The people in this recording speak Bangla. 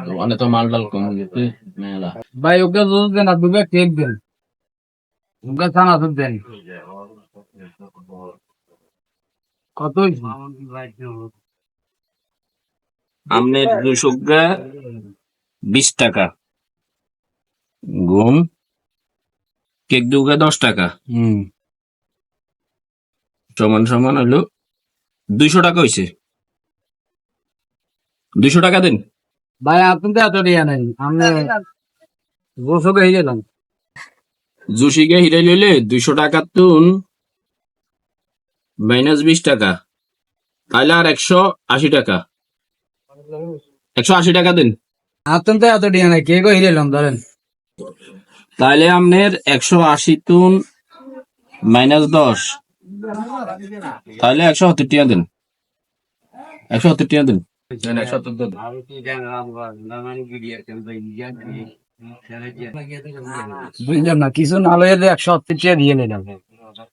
দোকানে তো মাল ডাল কম গেছে মেলা। ভাই ওকে দুধ দেন আর দুধে কেক দেন, ওকে ছানা দুধ দেন। কত হয়েছে? আমনের 220 টাকা, ঘুম কেক দুগা 10 টাকা, সমান সমান হলো 200 টাকা হয়েছে। 200 টাকা দেন। ভাই আপনি তো এত দিয়া নাই, আমি গোসকে হয়ে গেলাম। জুসিকে হিরে লইলে 200 টাকা তুন -20 টাকা, তাহলে আর 180 টাকা। 180 টাকা দেন। আপনি তো এত দিয়া নাই, কেক হয়ে গেলাম ধরেন। তাহলে আপনার 180 তুন -10, তাহলে 170 টাকা দেন। 170 টাকা দেন। 170 দেন। বুঝলাম না, কিছু না লইলে 180 টাকা দিয়ে নিলাম।